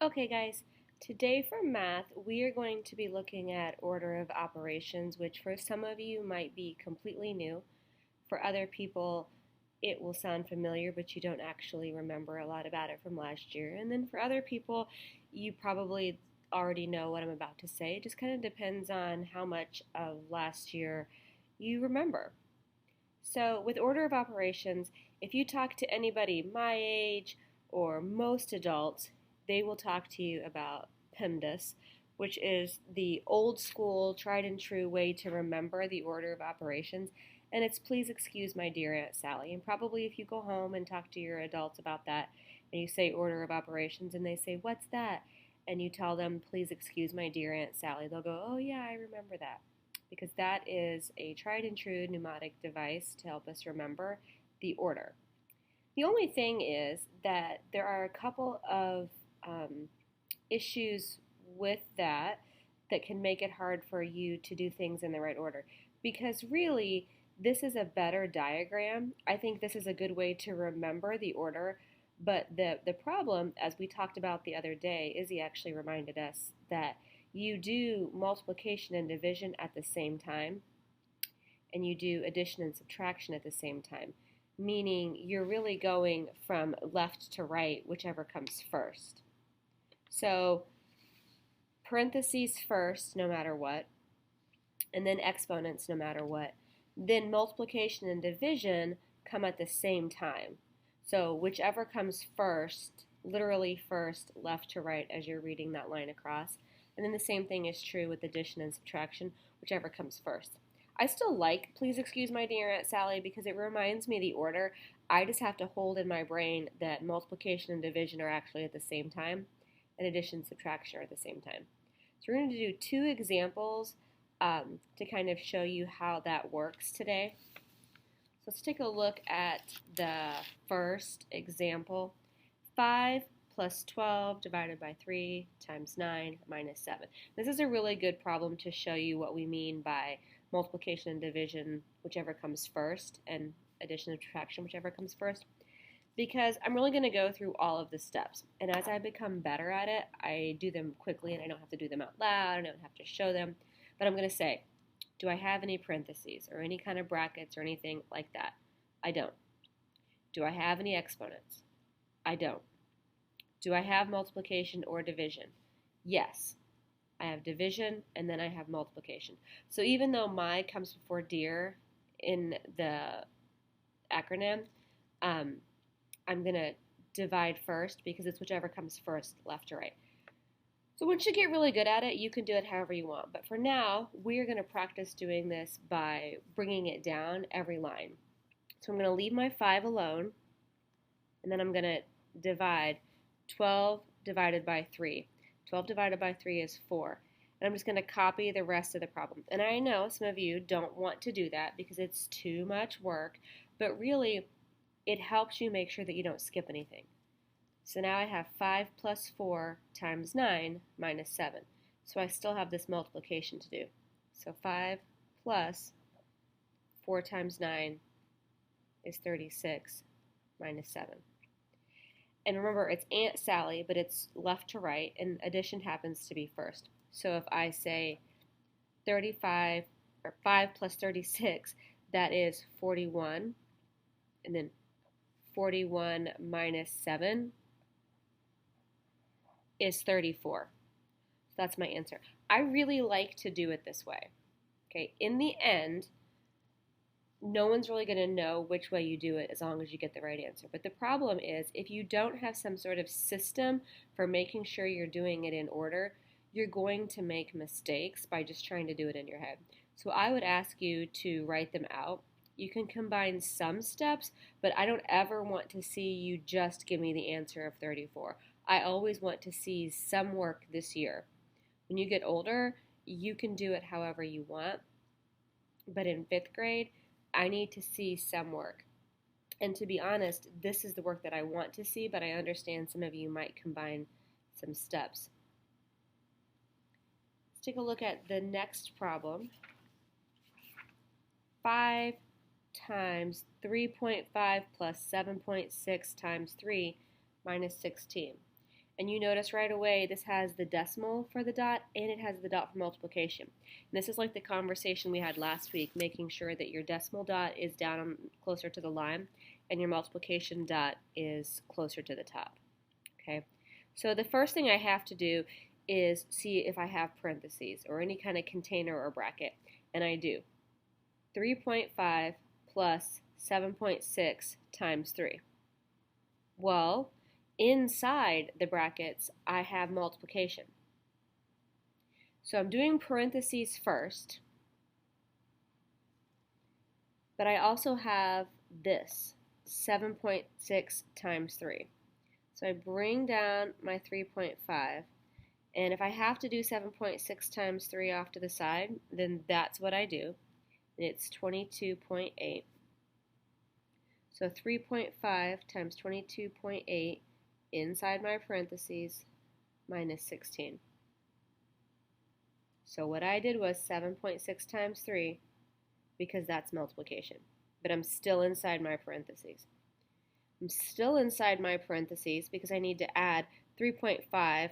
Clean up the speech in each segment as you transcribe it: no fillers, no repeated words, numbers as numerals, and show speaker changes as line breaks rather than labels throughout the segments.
Okay, guys, today for math, we are going to be looking at order of operations, which for some of you might be completely new. For other people, it will sound familiar, but you don't actually remember a lot about it from last year. And then for other people, you probably already know what I'm about to say. It just kind of depends on how much of last year you remember. So, with order of operations, if you talk to anybody my age or most adults, they will talk to you about PEMDAS, which is the old school, tried and true way to remember the order of operations. And it's please excuse my dear Aunt Sally. And probably if you go home and talk to your adults about that, and you say order of operations, and they say, "What's that?" and you tell them, "Please excuse my dear Aunt Sally," they'll go, "Oh, yeah, I remember that." Because that is a tried and true mnemonic device to help us remember the order. The only thing is that there are a couple of issues with that can make it hard for you to do things in the right order. Because really, this is a better diagram. I think this is a good way to remember the order. But the problem, as we talked about the other day, Izzy actually reminded us that you do multiplication and division at the same time, and you do addition and subtraction at the same time, meaning you're really going from left to right, whichever comes first. So parentheses first, no matter what, and then exponents, no matter what. Then multiplication and division come at the same time. So whichever comes first, literally first, left to right as you're reading that line across. And then the same thing is true with addition and subtraction, whichever comes first. I still like Please Excuse My Dear Aunt Sally because it reminds me the order. I just have to hold in my brain that multiplication and division are actually at the same time, and addition and subtraction are at the same time. So we're going to do two examples to kind of show you how that works today. So let's take a look at the first example. 5 plus 12 divided by 3 times 9 minus 7. This is a really good problem to show you what we mean by multiplication and division, whichever comes first, and addition and subtraction, whichever comes first, because I'm really going to go through all of the steps. And as I become better at it, I do them quickly and I don't have to do them out loud, I don't have to show them. But I'm going to say, do I have any parentheses or any kind of brackets or anything like that? I don't. Do I have any exponents? I don't. Do I have multiplication or division? Yes. I have division and then I have multiplication. So even though my comes before dear in the acronym, I'm going to divide first because it's whichever comes first, left to right. So once you get really good at it, you can do it however you want. But for now, we're going to practice doing this by bringing it down every line. So I'm going to leave my 5 alone, and then I'm going to divide 12 divided by 3. 12 divided by 3 is 4. And I'm just going to copy the rest of the problem. And I know some of you don't want to do that because it's too much work, but really, it helps you make sure that you don't skip anything. So now I have 5 plus 4 times 9 minus 7. So I still have this multiplication to do. So 5 plus 4 times 9 is 36 minus 7. And remember, it's Aunt Sally, but it's left to right, and addition happens to be first. So if I say 35 or 5 plus 36, that is 41, and then 41 minus 7 is 34. So that's my answer. I really like to do it this way. Okay, in the end, no one's really going to know which way you do it as long as you get the right answer. But the problem is if you don't have some sort of system for making sure you're doing it in order, you're going to make mistakes by just trying to do it in your head. So I would ask you to write them out. You can combine some steps, but I don't ever want to see you just give me the answer of 34. I always want to see some work this year. When you get older, you can do it however you want. But in 5th grade, I need to see some work. And to be honest, this is the work that I want to see, but I understand some of you might combine some steps. Let's take a look at the next problem. 5 times 3.5 plus 7.6 times 3 minus 16. And you notice right away this has the decimal for the dot and it has the dot for multiplication. And this is like the conversation we had last week, making sure that your decimal dot is down closer to the line and your multiplication dot is closer to the top. Okay, so the first thing I have to do is see if I have parentheses or any kind of container or bracket, and I do. 3.5 plus 7.6 times 3. Well, inside the brackets, I have multiplication. So I'm doing parentheses first, but I also have this, 7.6 times 3. So I bring down my 3.5, and if I have to do 7.6 times 3 off to the side, then that's what I do. And it's 22.8. So 3.5 times 22.8 inside my parentheses minus 16. So what I did was 7.6 times 3 because that's multiplication. But I'm still inside my parentheses. I'm still inside my parentheses because I need to add 3.5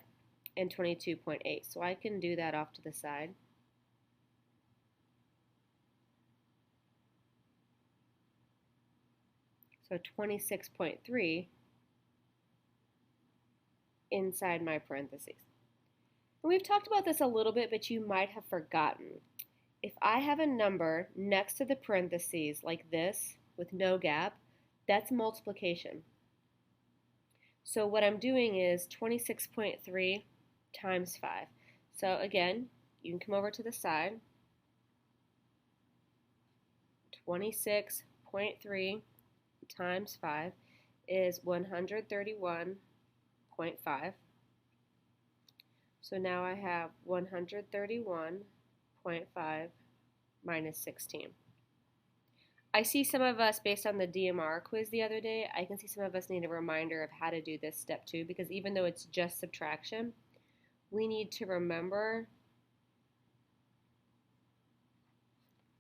and 22.8. So I can do that off to the side. So 26.3 inside my parentheses. And we've talked about this a little bit, but you might have forgotten. If I have a number next to the parentheses like this with no gap, that's multiplication. So what I'm doing is 26.3 times 5. So again, you can come over to the side. 26.3 times 5 is 131.5. So now I have 131.5 minus 16. I see some of us, based on the DMR quiz the other day, I can see some of us need a reminder of how to do this step 2, because even though it's just subtraction, we need to remember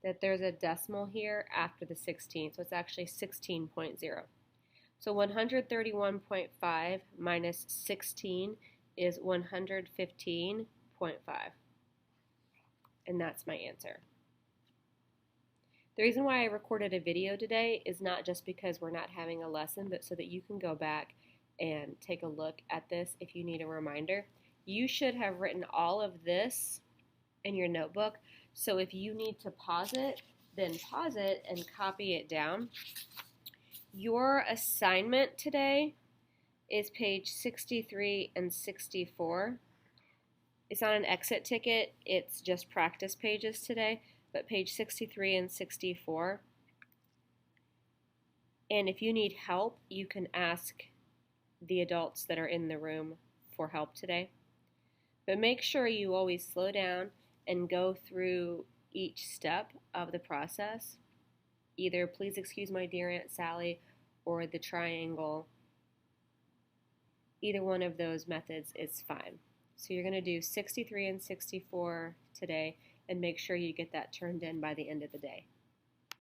that there's a decimal here after the 16, so it's actually 16.0. So 131.5 minus 16 is 115.5, and that's my answer. The reason why I recorded a video today is not just because we're not having a lesson, but so that you can go back and take a look at this if you need a reminder. You should have written all of this in your notebook, so if you need to pause it, then pause it and copy it down. Your assignment today is page 63 and 64. It's not an exit ticket, it's just practice pages today, but page 63 and 64. And if you need help, you can ask the adults that are in the room for help today. But make sure you always slow down and go through each step of the process. Either please excuse my dear Aunt Sally or the triangle. Either one of those methods is fine. So you're going to do 63 and 64 today and make sure you get that turned in by the end of the day.